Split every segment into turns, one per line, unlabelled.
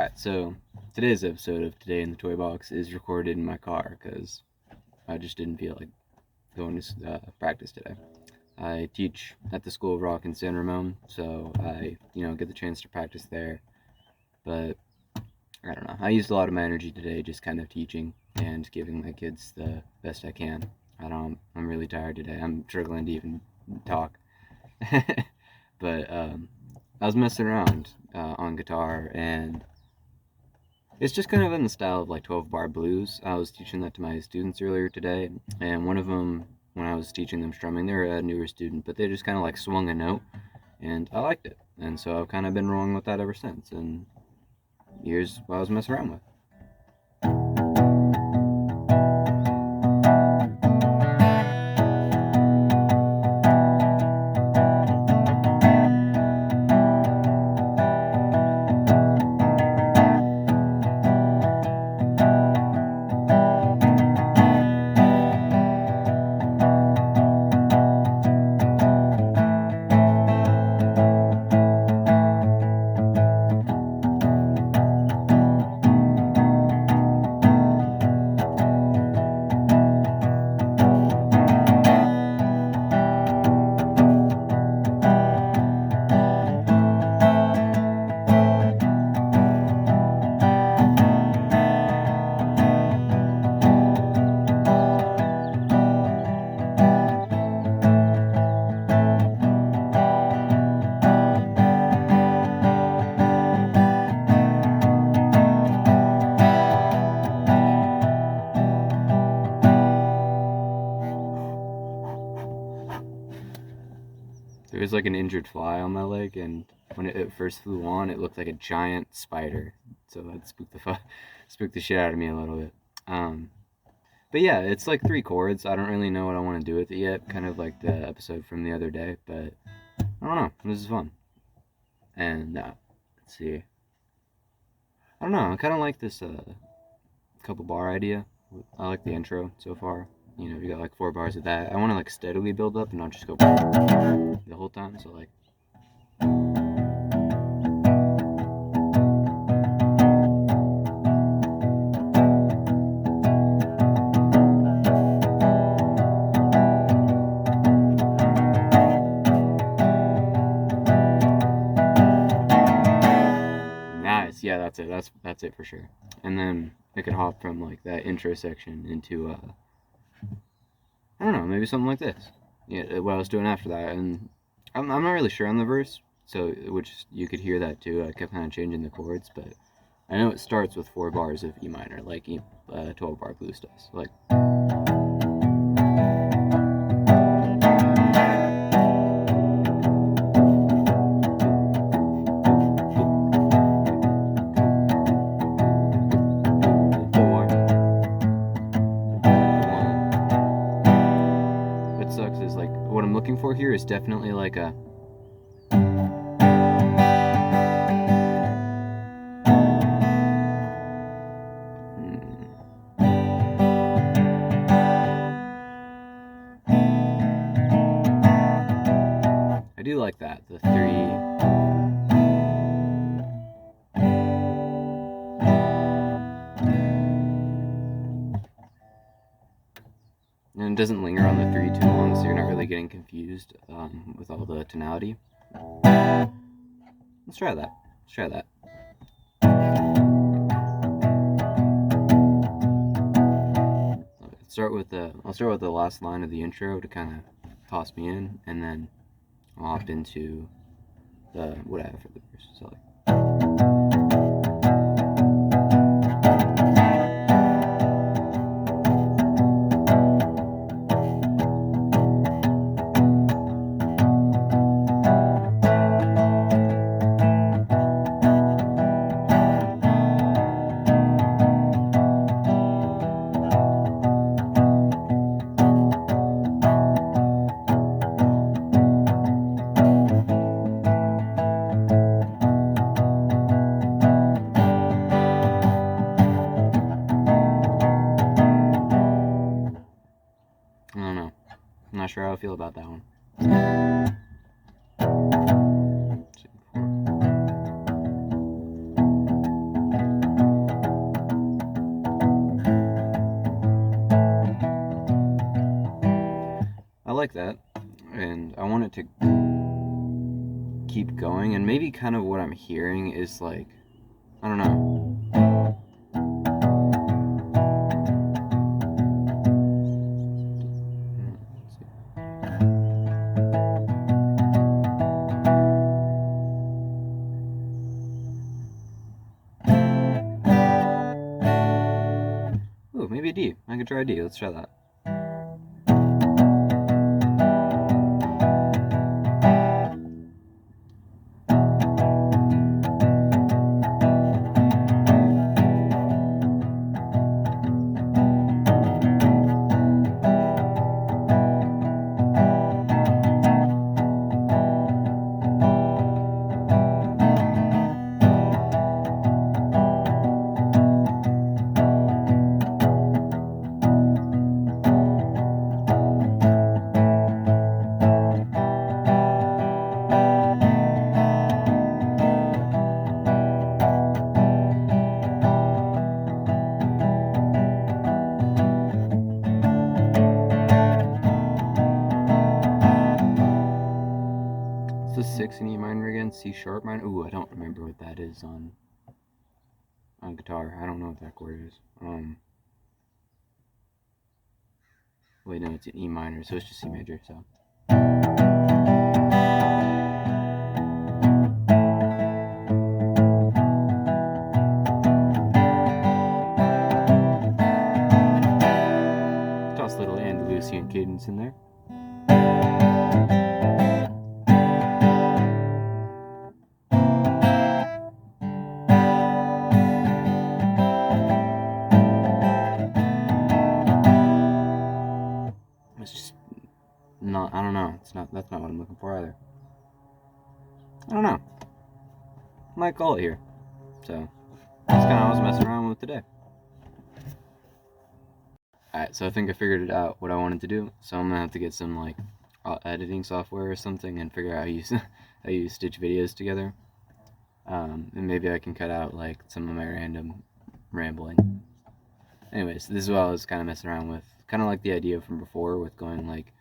Alright, so today's episode of Today in the Toy Box is recorded in my car because I just didn't feel like going to practice today. I teach at the School of Rock in San Ramon, so I, get the chance to practice there. But I don't know. I used a lot of my energy today just kind of teaching and giving my kids the best I can. I'm really tired today. I'm struggling to even talk. But I was messing around on guitar, and it's just kind of in the style of like 12-bar blues. I was teaching that to my students earlier today, and one of them, when I was teaching them strumming, they're a newer student, but they just kind of like swung a note, and I liked it. And so I've kind of been rolling with that ever since, and here's what I was messing around with. There was like an injured fly on my leg, and when it first flew on, it looked like a giant spider. So that spooked the shit out of me a little bit. Um, but yeah, it's like 3 chords. I don't really know what I want to do with it yet. Kind of like the episode from the other day, but I don't know. This is fun. And let's see. I don't know. I kind of like this couple bar idea. I like the intro so far. You got like 4 bars of that. I want to like steadily build up and not just go the whole time. So like. Nice. Yeah, that's it. That's it for sure. And then I could hop from like that intro section into I don't know, maybe something like this. Yeah, what I was doing after that, and I'm not really sure on the verse, so which you could hear that too. I kept kind of changing the chords, but I know it starts with 4 bars of E minor, like 12-bar blues does. Like. What sucks is like what I'm looking for here is definitely like a. I do like that, the 3. And it doesn't linger on the 3 too long, so you're not really getting confused with all the tonality. Let's try that. I'll start with the last line of the intro to kind of toss me in, and then I'll hop into what I have for the verse. So like. I don't know. I'm not sure how I feel about that one. like that, and I want it to keep going, and maybe kind of what I'm hearing is like, I don't know. Ooh, maybe a D. I could try a D. Let's try that. It's the 6 in E minor again, C sharp minor. Ooh, I don't remember what that is on guitar. I don't know what that chord is. Wait, no, it's an E minor, so it's just C major, so. Toss a little Andalusian cadence in there. It's just not, I don't know. That's not what I'm looking for either. I don't know. Might call it here. So that's kind of what I was messing around with today. Alright, so I think I figured it out what I wanted to do. So I'm gonna have to get some like editing software or something and figure out how you stitch videos together. And maybe I can cut out like some of my random rambling. Anyways, this is what I was kind of messing around with. Kind of like the idea from before with going like,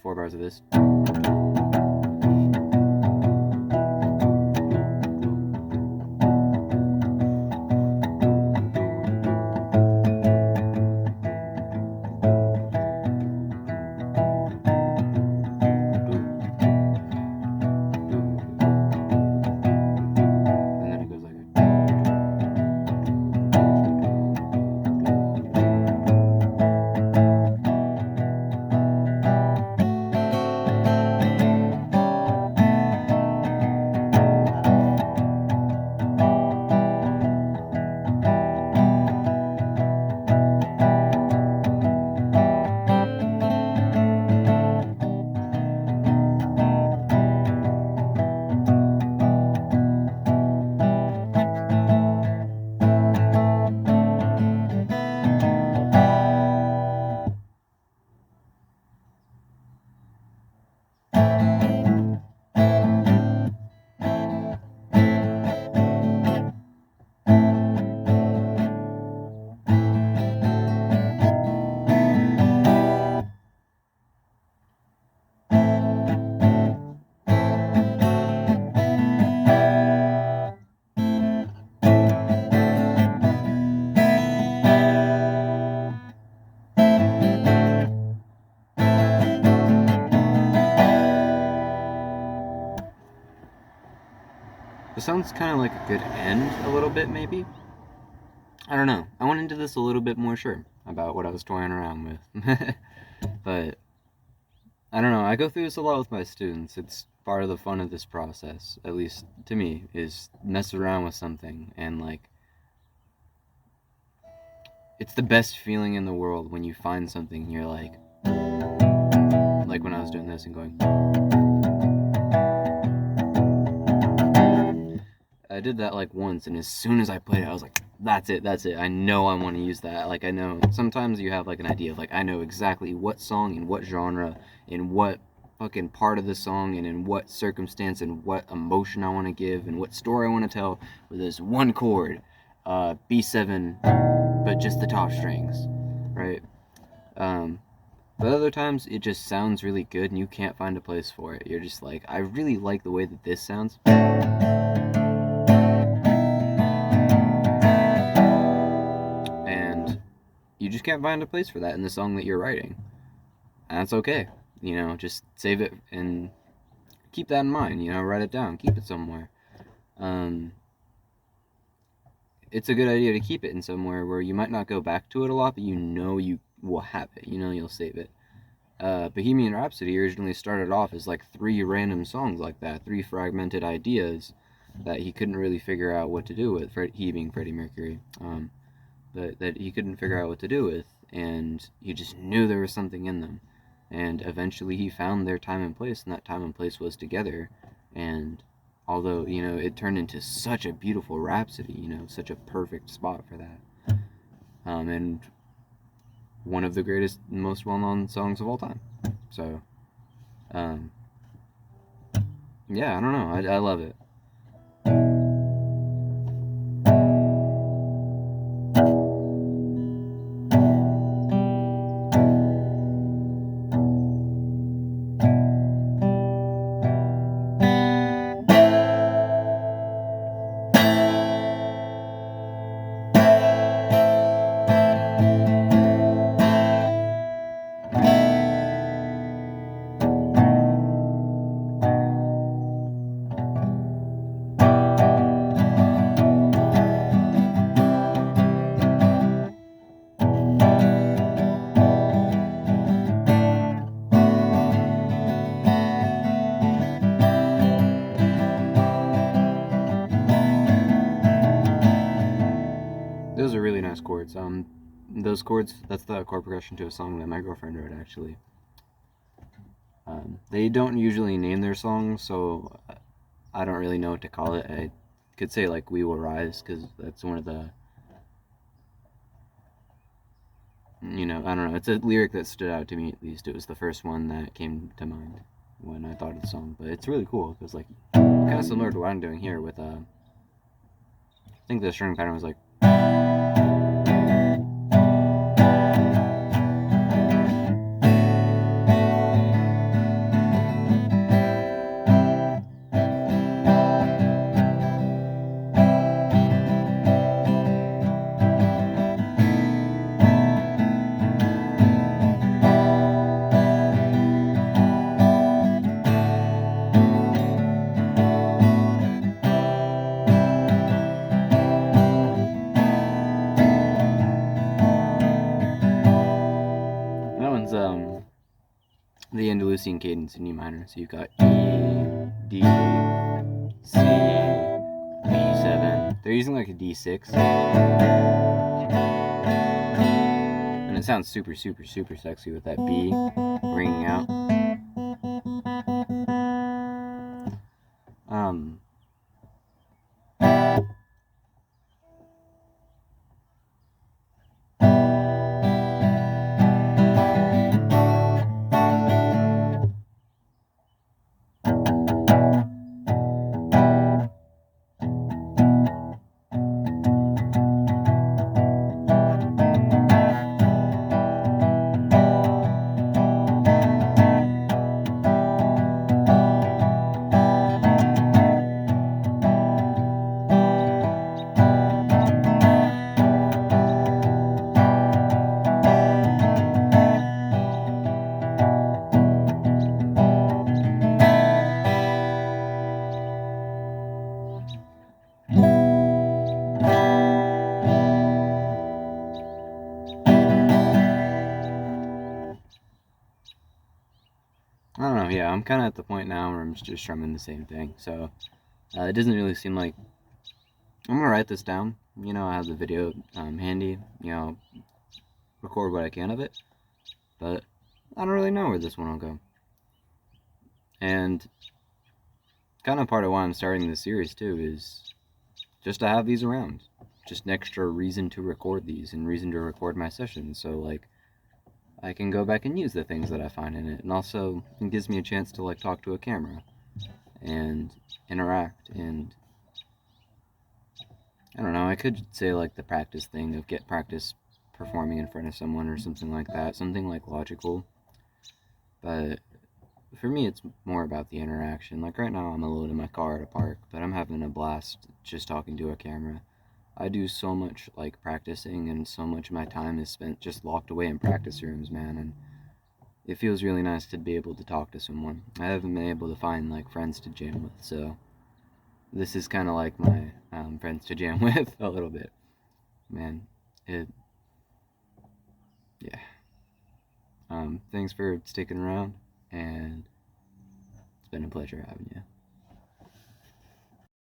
4 bars of this. It sounds kind of like a good end a little bit, maybe. I don't know. I went into this a little bit more sure about what I was toying around with. But I don't know. I go through this a lot with my students. It's part of the fun of this process, at least to me, is mess around with something and like it's the best feeling in the world when you find something and you're like when I was doing this and going. I did that like once, and as soon as I played it, I was like, that's it. I know I want to use that. Like, I know sometimes you have like an idea of like, I know exactly what song and what genre and what fucking part of the song and in what circumstance and what emotion I want to give and what story I want to tell with this one chord, B7, but just the top strings. right? But other times it just sounds really good and you can't find a place for it. You're just like, I really like the way that this sounds. And you just can't find a place for that in the song that you're writing. And that's okay. You know, just save it and keep that in mind. You know, write it down, keep it somewhere. It's a good idea to keep it in somewhere where you might not go back to it a lot, but you know you will have it. You know you'll save it. Bohemian Rhapsody originally started off as like 3 random songs like that, 3 fragmented ideas that he couldn't really figure out what to do with. He being Freddie Mercury, that he couldn't figure out what to do with, and he just knew there was something in them. And eventually he found their time and place, and that time and place was together. And although, you know, it turned into such a beautiful rhapsody, you know, such a perfect spot for that. And one of the greatest, most well-known songs of all time. So, yeah, I don't know. I love it. Those are really nice chords. Those chords, that's the chord progression to a song that my girlfriend wrote, actually. They don't usually name their songs, so I don't really know what to call it. I could say, like, We Will Rise, because that's one of the, you know, I don't know. It's a lyric that stood out to me, at least. It was the first one that came to mind when I thought of the song. But it's really cool, because, like, kind of similar to what I'm doing here with, I think the string pattern was like, that one's, the Andalusian cadence in E minor. So you've got E, D, C, B7. They're using like a D6. And it sounds super, super, super sexy with that B ringing out. I don't know, yeah, I'm kind of at the point now where I'm just strumming the same thing, so it doesn't really seem like... I'm gonna write this down, you know, I have the video handy, you know, record what I can of it, but I don't really know where this one will go. And kind of part of why I'm starting this series too is just to have these around. Just an extra reason to record these and reason to record my sessions, so like I can go back and use the things that I find in it, and also it gives me a chance to like talk to a camera and interact. And I don't know, I could say like the practice thing of get practice performing in front of someone or something like that, something like logical. But for me, it's more about the interaction. Like right now, I'm alone in my car at a park, but I'm having a blast just talking to a camera. I do so much like practicing, and so much of my time is spent just locked away in practice rooms, man. And it feels really nice to be able to talk to someone. I haven't been able to find like friends to jam with, so this is kind of like my friends to jam with a little bit, man. It, yeah. Thanks for sticking around, and it's been a pleasure having you.